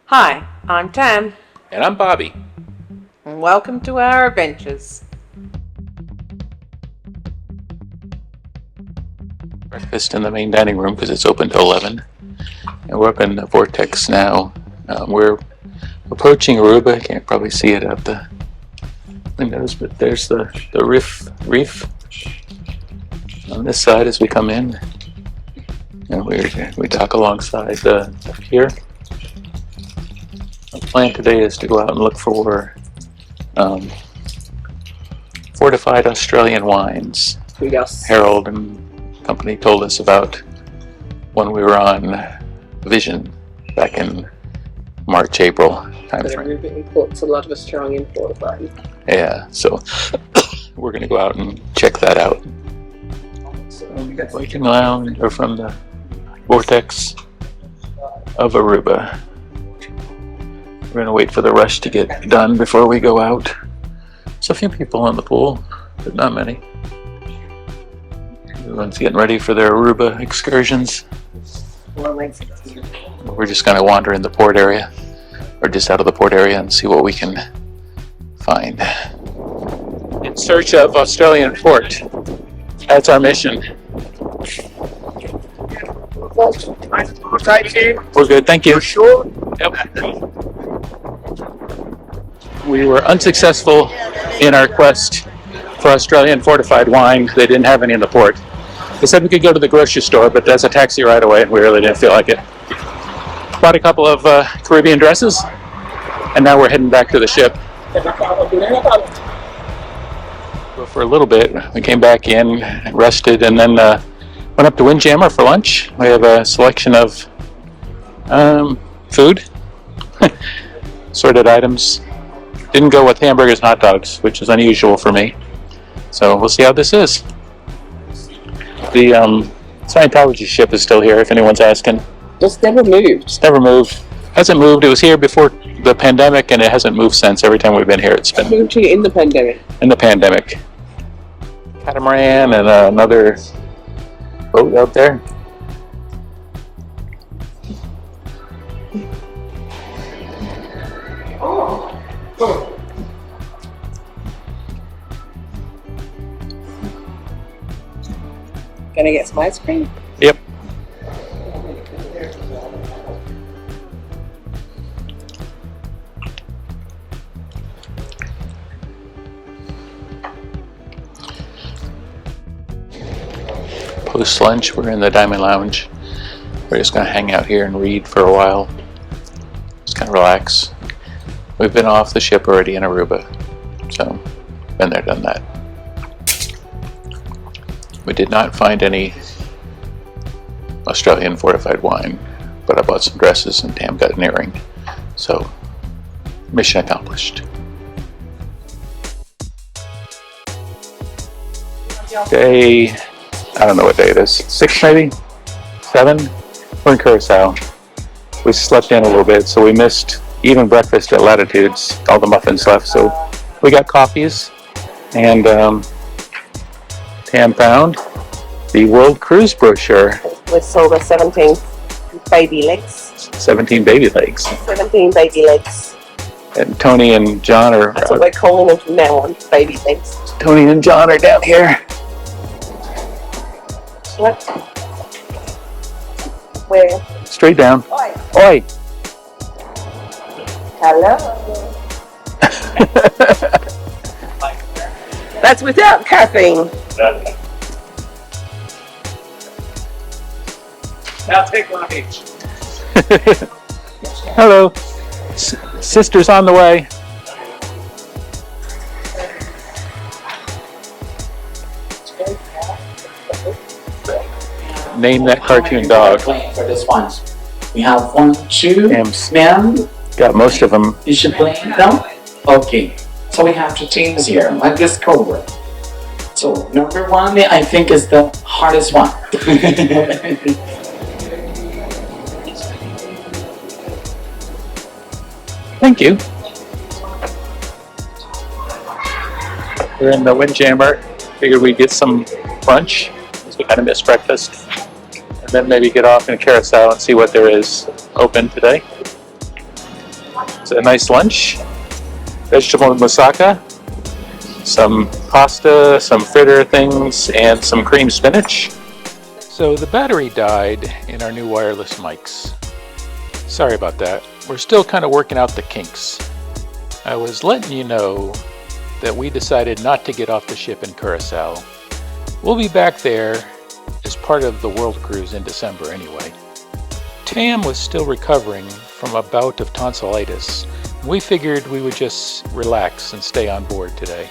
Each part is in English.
Hi, I'm Tam, And I'm Bobby. and welcome to our adventures. Breakfast in the main dining room because it's open till 11. And we're up in the vortex now. We're approaching Aruba. Can't probably see it out the windows, but there's the reef on this side as we come in. And we dock alongside the pier. Our plan today is to go out and look for fortified Australian wines. Yes. Harold and company told us about when we were on Vision back in March, April timeframe. Aruba imports a lot of Australian fortified. Yeah, so we're going to go out and check that out. Waiting lounge or from the vortex of Aruba. We're going to wait for the rush to get done before we go out. There's a few people in the pool, but not many. Everyone's getting ready for their Aruba excursions. We're just going to wander in the port area, or just out of the port area, and see what we can find. In search of Australian port. That's our mission. We're good, thank you. Sure? Yep. We were unsuccessful in our quest for Australian fortified wine. They didn't have any in the port. They said we could go to the grocery store, but that's a taxi right away, and we really didn't feel like it. Bought a couple of Caribbean dresses, and now we're heading back to the ship. But for a little bit, we came back in, rested, and then went up to Windjammer for lunch. We have a selection of food, assorted items. Didn't go with hamburgers and hot dogs, which is unusual for me. So we'll see how this is. The Scientology ship is still here, if anyone's asking. Just never moved. It's never moved. Hasn't moved. It was here before the pandemic, and it hasn't moved since. Every time we've been here, it's been Moved here in the pandemic. in the pandemic. Catamaran and another boat out there. Gonna get some ice cream? Yep. Post lunch, we're in the Diamond Lounge. We're just gonna hang out here and read for a while. Just kind of relax. We've been off the ship already in Aruba, so been there, done that. We did not find any Australian fortified wine, but I bought some dresses and Tam got an earring. So, mission accomplished. Day, I don't know what day it is, 6 maybe? 7? We're in Curacao. We slept in a little bit, so we missed even breakfast at Latitudes. All the muffins left, so we got coffees, and Tam found the World Cruise brochure. We sold the 17 baby legs. 17 baby legs. 17 baby legs. And Tony and John are... That's what we're calling them from now on, baby legs. Tony and John are down here. What? Where? Straight down. Oi. Oi! Hello. That's without caffeine. Now take one each. Hello. Sister's on the way. Name that cartoon dog. For this one, we have 1, 2. Tam's Ma'am, got most of them. you should play them. Okay, so we have 2 teams here. Let's discover. So number 1, I think is the hardest one. Thank you. We're in the Windjammer. Figured we'd get some brunch, because we kind of missed breakfast. And then maybe get off in Curacao and see what there is open today. It's a nice lunch. Vegetable moussaka, some pasta, some fritter things, and some cream spinach. So the battery died in our new wireless mics. Sorry about that. We're still kind of working out the kinks. I was letting you know that we decided not to get off the ship in Curacao. We'll be back there as part of the World Cruise in December anyway. Tam was still recovering from a bout of tonsillitis. We figured we would just relax and stay on board today.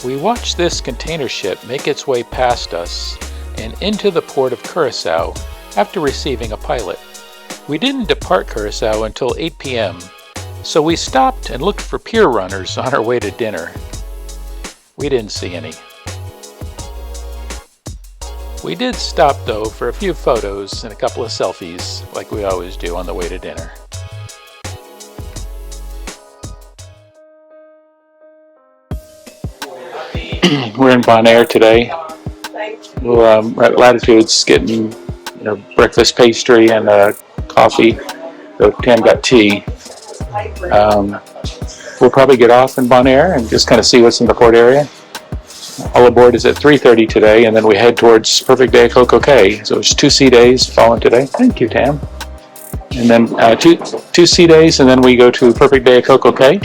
We watched this container ship make its way past us and into the port of Curacao after receiving a pilot. We didn't depart Curacao until 8 p.m., so we stopped and looked for pier runners on our way to dinner. We didn't see any. We did stop though for a few photos and a couple of selfies like we always do on the way to dinner. We're in Bonaire today. We're at Latitude's getting breakfast pastry and coffee. So Tam got tea. We'll probably get off in Bonaire and just kind of see what's in the port area. All aboard is at 3:30 today, and then we head towards Perfect Day at Coco Cay. So it's 2 sea days falling today. Thank you, Tam. And then two sea days, and then we go to Perfect Day at Coco Cay.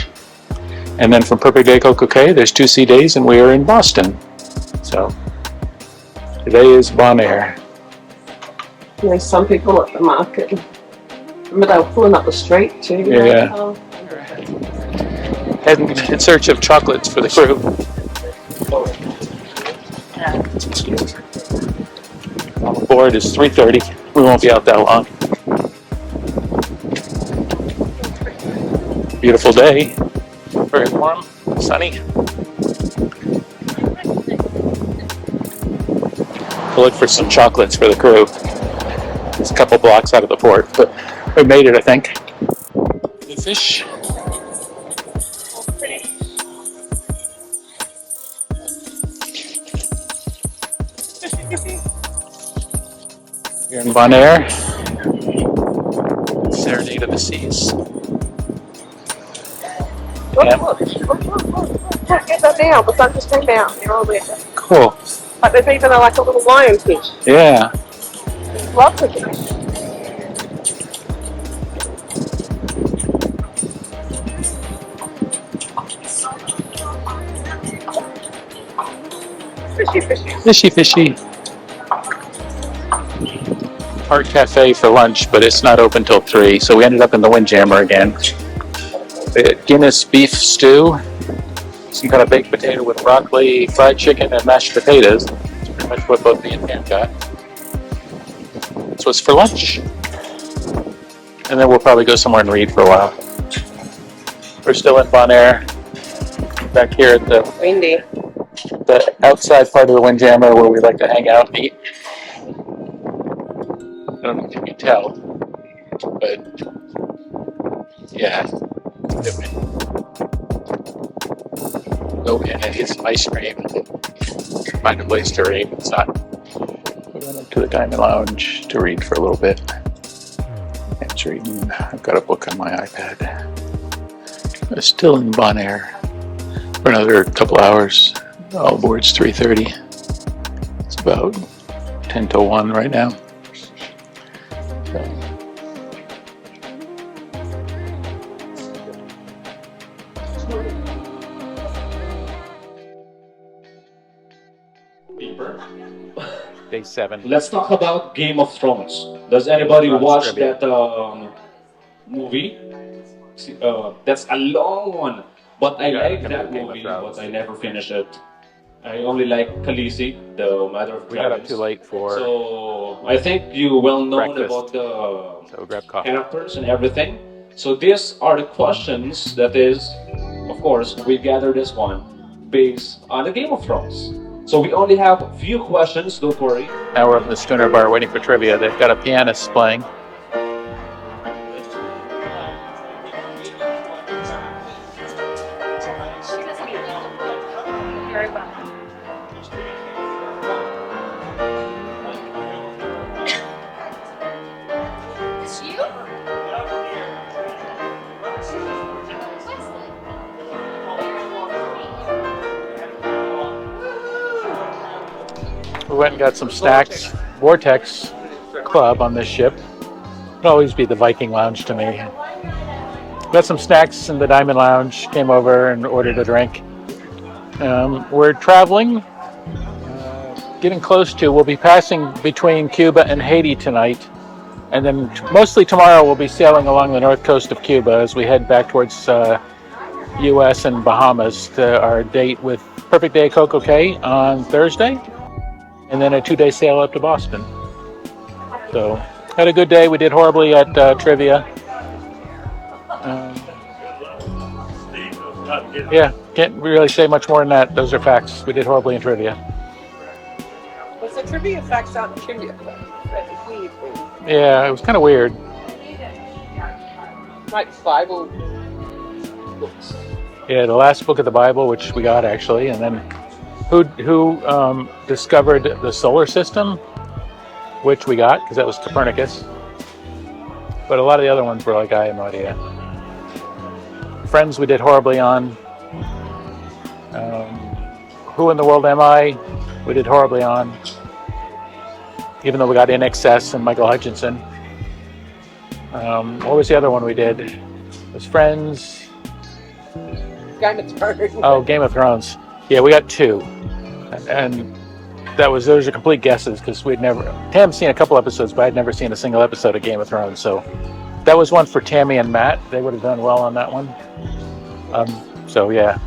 And then from Perfect Day at Coco Cay, there's 2 sea days, and we are in Boston. So today is Bonaire. There's some people at the market. Remember they were pulling up the street too. Yeah. Heading in search of chocolates for the crew. All aboard is 3:30. We won't be out that long. Beautiful day. Very warm, sunny. We'll look for some chocolates for the crew. It's a couple blocks out of the port, but we made it, I think. The fish. Here in Bonaire. Serenade of the Seas. Yeah. Can't get that now, the sun just came down. They're all there. Cool. But there's even like a little lionfish. Yeah. Lots of them. Fishy, fishy. Fishy, fishy. Park Cafe for lunch, but it's not open till 3, so we ended up in the Windjammer again. The Guinness beef stew, some kind of baked potato with broccoli, fried chicken, and mashed potatoes. That's pretty much what both me and Pam got. This was for lunch. And then we'll probably go somewhere and read for a while. We're still in Bonaire, back here at the outside part of the Windjammer where we like to hang out and eat. I don't know if you can tell, but yeah. Go in and get some ice cream. Find a place to read. It's not. We went up to the Diamond Lounge to read for a little bit. It's reading. I've got a book on my iPad. We're still in Bonaire for another couple hours. All aboard's 3:30. It's about 10 to 1 right now. Day 7. Let's talk about Game of Thrones. Does anybody watch that movie? That's a long one, but I like that movie, but I never finished it. I only like Khaleesi, the Mother of Dragons. We got up too late for. So I think you well known breakfast. about the So grab coffee. characters and everything. So these are the questions that is, of course, we gather this one based on the Game of Thrones. So we only have a few questions, don't worry. Now we're up in the Schooner Bar waiting for trivia. They've got a pianist playing. We went and got some snacks. Vortex Club on this ship. It'll always be the Viking Lounge to me. Got some snacks in the Diamond Lounge. Came over and ordered a drink. We're traveling. Getting close to. We'll be passing between Cuba and Haiti tonight. And then mostly tomorrow we'll be sailing along the north coast of Cuba as we head back towards U.S. and Bahamas to our date with Perfect Day Coco Cay on Thursday. And then a 2-day sail up to Boston. So, had a good day. We did horribly at trivia. Yeah, can't really say much more than that. Those are facts. We did horribly in trivia. What's the trivia facts out in trivia? Yeah, it was kind of weird. Like Bible books. Yeah, the last book of the Bible, which we got actually, and then who discovered the solar system, which we got because that was Copernicus. But a lot of the other ones were like, I have no idea. Friends, we did horribly on. Who in the World Am I? We did horribly on. Even though we got In Excess and Michael Hutchinson. What was the other one we did? It was Friends. Game of Thrones. Oh, Game of Thrones. Yeah, we got 2. And those are complete guesses because Tam's seen a couple episodes, but I'd never seen a single episode of Game of Thrones. So that was one for Tammy and Matt. They would have done well on that one. So yeah.